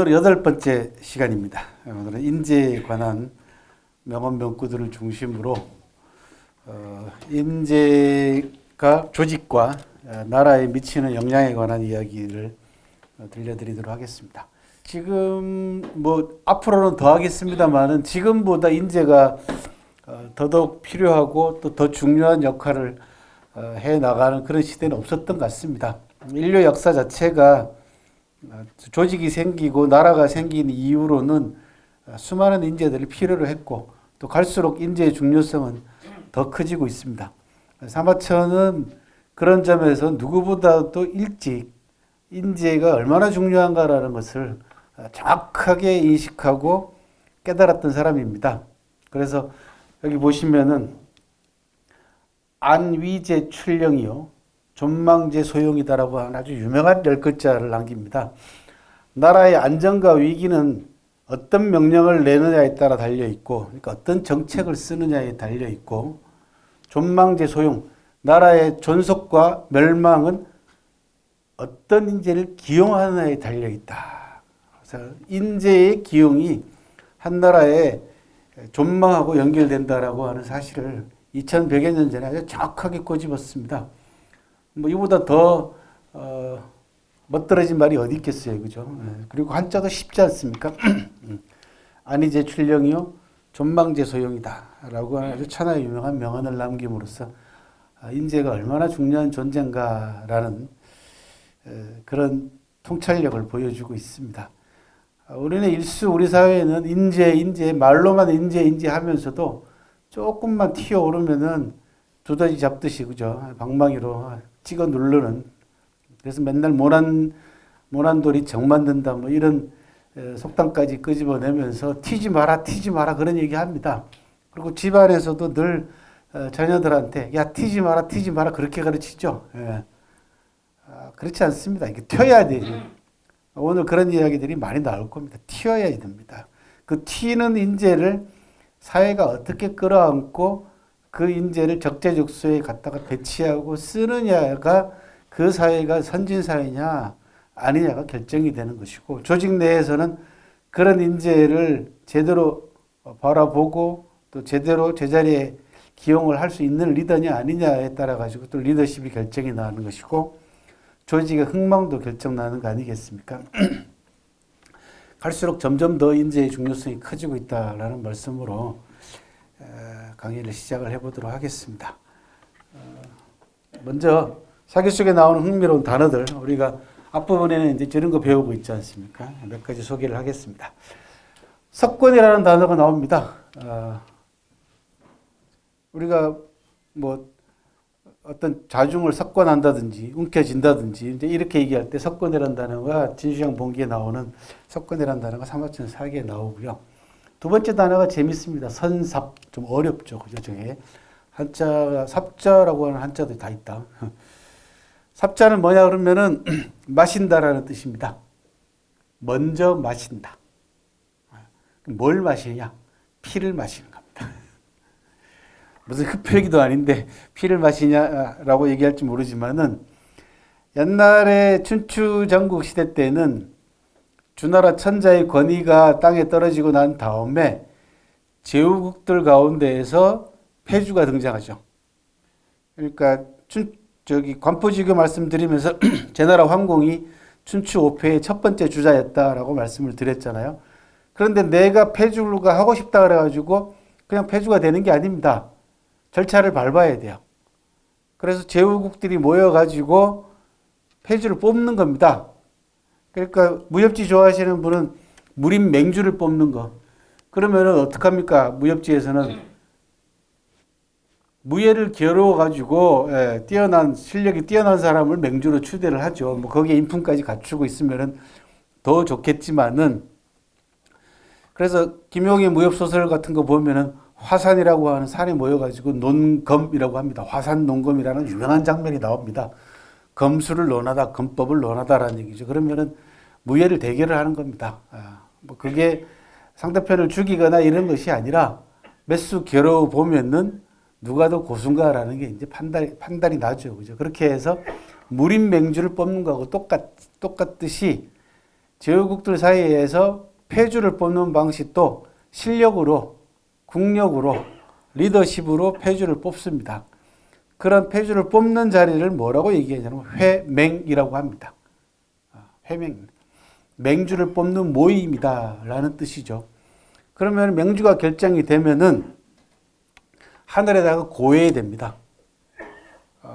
오늘은 8번째 시간입니다. 오늘은 인재에 관한 명언 명구들을 중심으로 인재가 조직과 나라에 미치는 영향에 관한 이야기를 들려드리도록 하겠습니다. 지금 앞으로는 더 하겠습니다만은 지금보다 인재가 더더욱 필요하고 또 더 중요한 역할을 해 나가는 그런 시대는 없었던 것 같습니다. 인류 역사 자체가 조직이 생기고 나라가 생긴 이후로는 수많은 인재들을 필요로 했고 또 갈수록 인재의 중요성은 더 커지고 있습니다. 사마천은 그런 점에서 누구보다도 일찍 인재가 얼마나 중요한가라는 것을 정확하게 인식하고 깨달았던 사람입니다. 그래서 여기 보시면은 안위제 출령이요 존망제 소용이다라고 하는 아주 유명한 10글자를 남깁니다. 나라의 안정과 위기는 어떤 명령을 내느냐에 따라 달려있고, 그러니까 어떤 정책을 쓰느냐에 달려있고, 존망제 소용, 나라의 존속과 멸망은 어떤 인재를 기용하느냐에 달려있다. 그래서 인재의 기용이 한 나라의 존망하고 연결된다라고 하는 사실을 2100여 년 전에 아주 정확하게 꼬집었습니다. 이보다 더 멋들어진 말이 어디 있겠어요, 그죠? 그리고 한자도 쉽지 않습니까? 안위제 출령이요 존망제 소용이다라고 하는 아주 천하의 유명한 명언을 남김으로써 인재가 얼마나 중요한 존재인가라는 그런 통찰력을 보여주고 있습니다. 우리는 우리 사회에는 인재 말로만 인재 하면서도 조금만 튀어오르면은 두더지 잡듯이 그죠? 방망이로 찍어 누르는, 그래서 맨날 모난돌이 정 만든다 이런 속담까지 끄집어내면서 튀지 마라 그런 얘기 합니다. 그리고 집안에서도 늘 자녀들한테 야 튀지 마라 그렇게 가르치죠. 예. 그렇지 않습니다. 이게 튀어야 돼요. 오늘 그런 이야기들이 많이 나올 겁니다. 튀어야 됩니다. 그 튀는 인재를 사회가 어떻게 끌어안고 그 인재를 적재적소에 갖다가 배치하고 쓰느냐가 그 사회가 선진사회냐 아니냐가 결정이 되는 것이고, 조직 내에서는 그런 인재를 제대로 바라보고 또 제대로 제자리에 기용을 할 수 있는 리더냐 아니냐에 따라 가지고 또 리더십이 결정이 나는 것이고, 조직의 흥망도 결정나는 거 아니겠습니까? 갈수록 점점 더 인재의 중요성이 커지고 있다라는 말씀으로 강의를 시작을 해보도록 하겠습니다. 먼저 사기 속에 나오는 흥미로운 단어들, 우리가 앞부분에는 이제 저런 거 배우고 있지 않습니까? 몇 가지 소개를 하겠습니다. 석권이라는 단어가 나옵니다. 우리가 어떤 자중을 석권한다든지 움켜진다든지 이제 이렇게 얘기할 때 석권이라는 단어가 진시황 본기에 나오는 석권이라는 단어가 사마천 사기에 나오고요. 두 번째 단어가 재밌습니다. 선삽. 좀 어렵죠. 그죠? 저게. 한자, 삽자라고 하는 한자도 다 있다. 삽자는 뭐냐 그러면은 마신다라는 뜻입니다. 먼저 마신다. 뭘 마시냐? 피를 마시는 겁니다. 무슨 흡혈귀도 아닌데 피를 마시냐라고 얘기할지 모르지만은 옛날에 춘추 전국 시대 때는 주나라 천자의 권위가 땅에 떨어지고 난 다음에 제후국들 가운데에서 폐주가 등장하죠. 그러니까 관포지교 말씀드리면서 제나라 황공이 춘추 5패의 첫 번째 주자였다라고 말씀을 드렸잖아요. 그런데 내가 폐주가 하고 싶다 그래가지고 그냥 폐주가 되는 게 아닙니다. 절차를 밟아야 돼요. 그래서 제후국들이 모여가지고 폐주를 뽑는 겁니다. 그러니까 무협지 좋아하시는 분은 무림 맹주를 뽑는 거. 그러면은 어떡합니까? 무협지에서는 무예를 겨루어 가지고 실력이 뛰어난 사람을 맹주로 추대를 하죠. 거기에 인품까지 갖추고 있으면은 더 좋겠지만은, 그래서 김용의 무협 소설 같은 거 보면은 화산이라고 하는 산에 모여가지고 논검이라고 합니다. 화산 논검이라는 유명한 장면이 나옵니다. 검수를 논하다, 검법을 논하다라는 얘기죠. 그러면은 무예를 대결을 하는 겁니다. 그게 상대편을 죽이거나 이런 것이 아니라 몇 수 겨뤄 보면은 누가 더 고수인가라는 게 이제 판단이 나죠. 그죠? 그렇게 해서 무림맹주를 뽑는 거하고 똑같듯이 제후국들 사이에서 패주를 뽑는 방식도 실력으로, 국력으로, 리더십으로 패주를 뽑습니다. 그런 패주를 뽑는 자리를 뭐라고 얘기하냐면 회맹이라고 합니다. 회맹. 맹주를 뽑는 모임이다 라는 뜻이죠. 그러면 맹주가 결정이 되면은 하늘에다가 고해야 됩니다.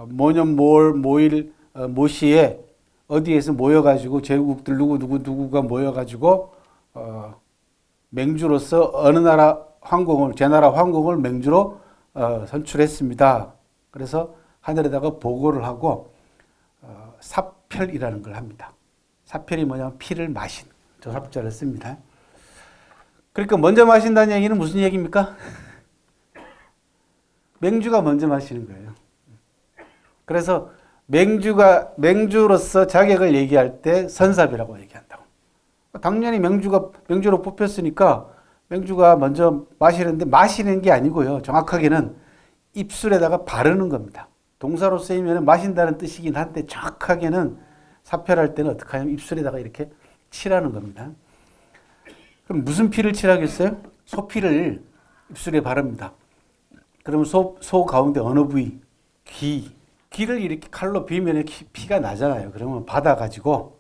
모년 모일 모시에 어디에서 모여가지고 제국들 누구가 모여가지고 맹주로서 어느 나라 황궁을 제 나라 황궁을 맹주로 선출했습니다. 그래서 하늘에다가 보고를 하고 사펼이라는 걸 합니다. 사펼이 뭐냐면 피를 마신 저 삽자를 씁니다. 그러니까 먼저 마신다는 얘기는 무슨 얘기입니까? 맹주가 먼저 마시는 거예요. 그래서 맹주로서 자격을 얘기할 때 선삽이라고 얘기한다고. 당연히 맹주로 뽑혔으니까 맹주가 먼저 마시는데 마시는 게 아니고요. 정확하게는 입술에다가 바르는 겁니다. 동사로 쓰이면 마신다는 뜻이긴 한데 정확하게는 사표할 때는 어떻게 하냐면 입술에다가 이렇게 칠하는 겁니다. 그럼 무슨 피를 칠하겠어요? 소피를 입술에 바릅니다. 그러면 소 가운데 어느 부위? 귀를 이렇게 칼로 비면 피가 나잖아요. 그러면 받아가지고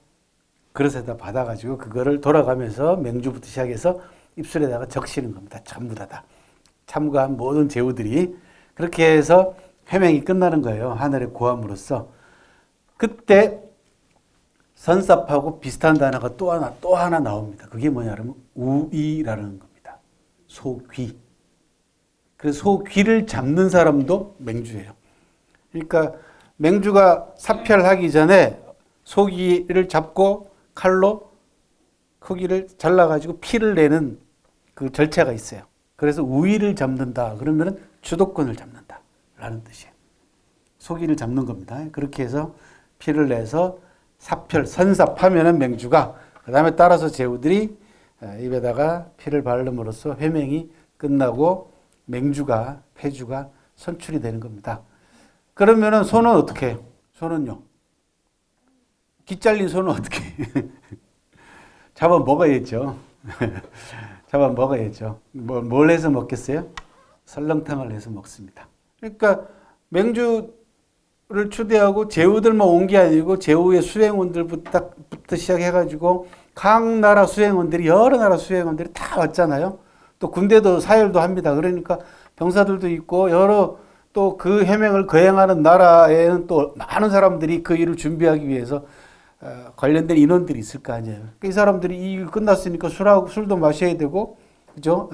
그릇에다 받아가지고 그거를 돌아가면서 맹주부터 시작해서 입술에다가 적시는 겁니다. 전부 다. 참가한 모든 제후들이 그렇게 해서 회맹이 끝나는 거예요. 하늘의 고함으로써. 그때 선삽하고 비슷한 단어가 또 하나 나옵니다. 그게 뭐냐면 우이라는 겁니다. 소귀. 그래서 소귀를 잡는 사람도 맹주예요. 그러니까 맹주가 사표하기 전에 소귀를 잡고 칼로 거기를 잘라가지고 피를 내는 그 절차가 있어요. 그래서 우위를 잡는다. 그러면 주도권을 잡는다. 라는 뜻이에요. 소귀를 잡는 겁니다. 그렇게 해서 피를 내서 선삽하면은 맹주가, 그 다음에 따라서 제후들이 입에다가 피를 바름으로써 회맹이 끝나고 맹주가, 패주가 선출이 되는 겁니다. 그러면은 소는 어떻게 해요? 소는요? 기 잘린 소는 어떻게 해요? 잡아 먹어야죠. 잡아 먹어야죠. 뭘 해서 먹겠어요? 설렁탕을 해서 먹습니다. 그러니까 맹주를 추대하고 제후들만 온 게 아니고 제후의 수행원들부터 시작해가지고 각 나라 수행원들이 여러 나라 수행원들이 다 왔잖아요. 또 군대도 사열도 합니다. 그러니까 병사들도 있고 여러 또 그 해명을 거행하는 나라에는 또 많은 사람들이 그 일을 준비하기 위해서 관련된 인원들이 있을 거 아니에요. 이 사람들이 이 일 끝났으니까 술도 마셔야 되고, 그죠?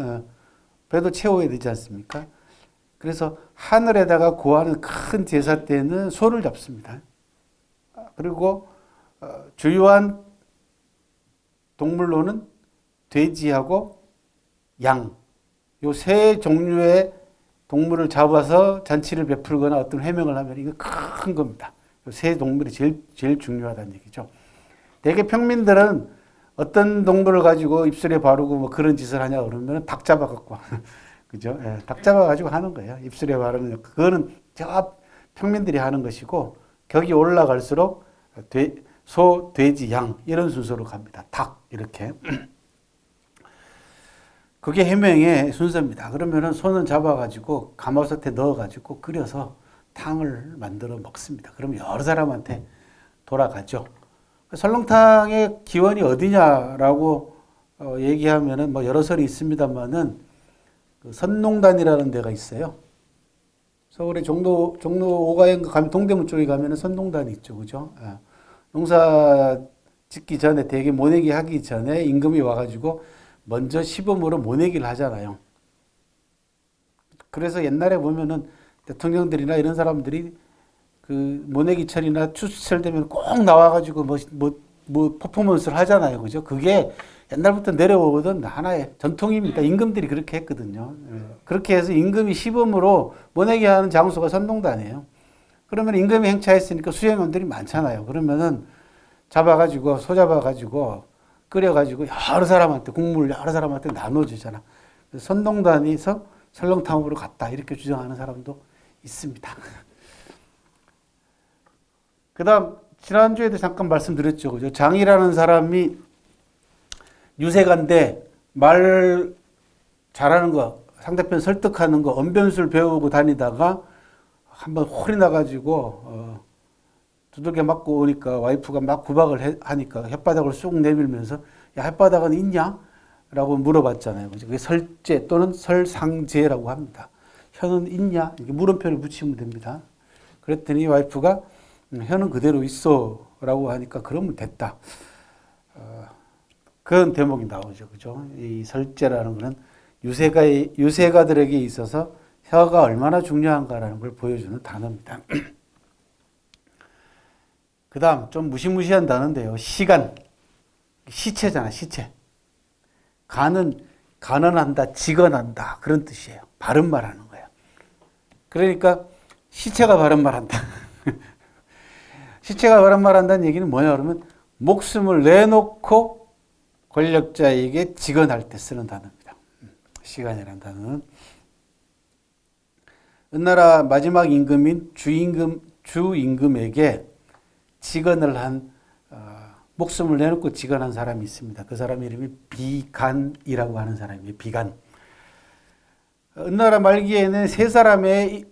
배도 채워야 되지 않습니까? 그래서 하늘에다가 고하는 큰 제사 때는 소를 잡습니다. 그리고 주요한 동물로는 돼지하고 양, 요 세 종류의 동물을 잡아서 잔치를 베풀거나 어떤 해명을 하면 이거 큰 겁니다. 세 동물이 제일 중요하다는 얘기죠. 대개 평민들은 어떤 동물을 가지고 입술에 바르고 뭐 그런 짓을 하냐 그러면 닭 잡아갖고 그죠? 예, 닭 잡아가지고 하는 거예요. 입술에 바르는 그거는 저 평민들이 하는 것이고 격이 올라갈수록 소, 돼지, 양 이런 순서로 갑니다. 닭 이렇게. 그게 해명의 순서입니다. 그러면은 소는 잡아가지고 가마솥에 넣어가지고 끓여서 탕을 만들어 먹습니다. 그러면 여러 사람한테 돌아가죠. 설렁탕의 기원이 어디냐라고 얘기하면은 뭐 여러 설이 있습니다만은 그 선농단이라는 데가 있어요. 서울의 종로 5가에 가면 동대문 쪽에 가면은 선농단이 있죠, 그죠? 농사 짓기 전에 대개 모내기 하기 전에 임금이 와가지고 먼저 시범으로 모내기를 하잖아요. 그래서 옛날에 보면은 대통령들이나 이런 사람들이 그 모내기철이나 추수철 되면 꼭 나와가지고 뭐 퍼포먼스를 하잖아요. 그죠? 그게 옛날부터 내려오던 하나의 전통입니다. 임금들이 그렇게 했거든요. 그렇게 해서 임금이 시범으로 모내기 하는 장소가 선동단이에요. 그러면 임금이 행차했으니까 수행원들이 많잖아요. 그러면은 소 잡아가지고 끓여가지고 여러 사람한테 국물을 여러 사람한테 나눠주잖아. 선동단에서 설렁탕으로 갔다 이렇게 주장하는 사람도 있습니다. 그 다음 지난주에도 잠깐 말씀드렸죠. 그죠? 장이라는 사람이 유세가인데 말 잘하는 거, 상대편 설득하는 거, 언변술 배우고 다니다가 한번 홀이 나가지고 두들겨 맞고 오니까 와이프가 막 구박을 하니까 혓바닥을 쑥 내밀면서 야, 혓바닥은 있냐? 라고 물어봤잖아요. 그게 설제 또는 설상제라고 합니다. 혀는 있냐? 이렇게 물음표를 붙이면 됩니다. 그랬더니 와이프가 혀는 그대로 있어 라고 하니까 그러면 됐다. 그런 대목이 나오죠. 그죠? 이 설제라는 것은 유세가들에게 있어서 혀가 얼마나 중요한가라는 걸 보여주는 단어입니다. 그 다음 좀 무시무시한 단어인데요. 시간. 시체잖아, 시체. 간언한다, 직언한다. 그런 뜻이에요. 바른 말 하는 거예요. 그러니까 시체가 바른 말 한다. 시체가 바른 말 한다는 얘기는 뭐냐 그러면 목숨을 내놓고 권력자에게 직언할 때 쓰는 단어입니다. 시간이라는 단어는 은나라 마지막 임금인 주임금에게 직언을 한 목숨을 내놓고 직언한 사람이 있습니다. 그 사람 이름이 비간이라고 하는 사람이에요. 비간. 은나라 말기에는 세 사람의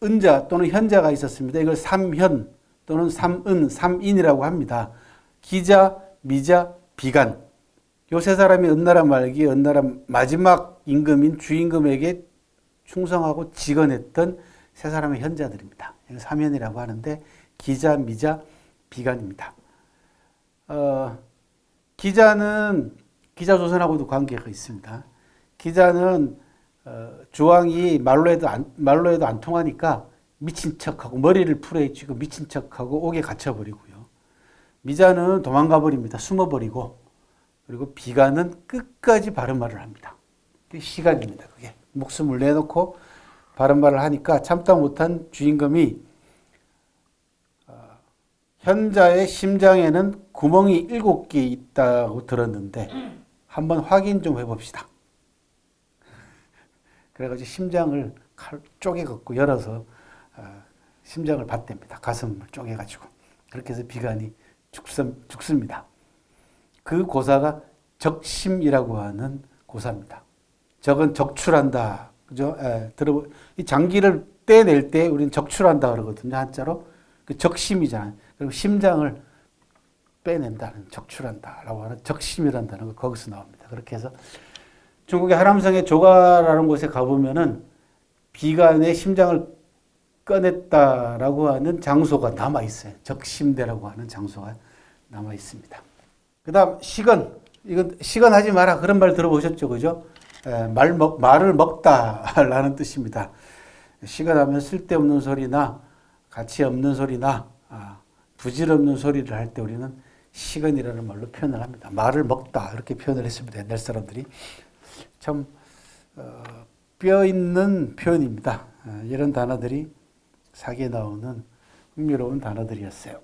은자 또는 현자가 있었습니다. 이걸 삼현 또는 삼은, 삼인이라고 합니다. 기자, 미자, 비간. 요 세 사람이 은나라 말기, 은나라 마지막 임금인 주임금에게 충성하고 직언했던 세 사람의 현자들입니다. 삼현이라고 하는데 기자, 미자, 비간입니다. 기자는 기자조선하고도 관계가 있습니다. 기자는 조항이 말로 해도 안 통하니까 미친 척하고 머리를 풀에 쥐고 미친 척하고 옥에 갇혀버리고요. 미자는 도망가 버립니다. 숨어버리고 그리고 비간은 끝까지 바른 말을 합니다. 그게 시간입니다. 그게 목숨을 내놓고 바른 말을 하니까 참다 못한 주임금이 현자의 심장에는 구멍이 7개 있다고 들었는데 한번 확인 좀 해봅시다. 그래가지고 심장을 칼 쪼개갖고 열어서 심장을 봤답니다. 가슴을 쪼개가지고. 그렇게 해서 비간이 죽습니다. 그 고사가 적심이라고 하는 고사입니다. 적은 적출한다. 그죠? 이 장기를 떼낼 때 우리는 적출한다 그러거든요. 한자로. 그 적심이잖아요. 그리고 심장을 빼낸다는 적출한다라고 하는 적심이란다는 거 거기서 나옵니다. 그렇게 해서 중국의 하남성의 조가라는 곳에 가보면은 비간의 심장을 꺼냈다라고 하는 장소가 남아 있어요. 적심대라고 하는 장소가 남아 있습니다. 그다음 시건. 이건 시건하지 마라 그런 말 들어보셨죠, 그죠? 말을 먹다라는 뜻입니다. 시건하면 쓸데없는 소리나 가치 없는 소리나 부질없는 소리를 할 때 우리는 시건이라는 말로 표현을 합니다. 말을 먹다 이렇게 표현을 했습니다. 옛날 사람들이 참 뼈 있는 표현입니다. 이런 단어들이 사기에 나오는 흥미로운 단어들이었어요.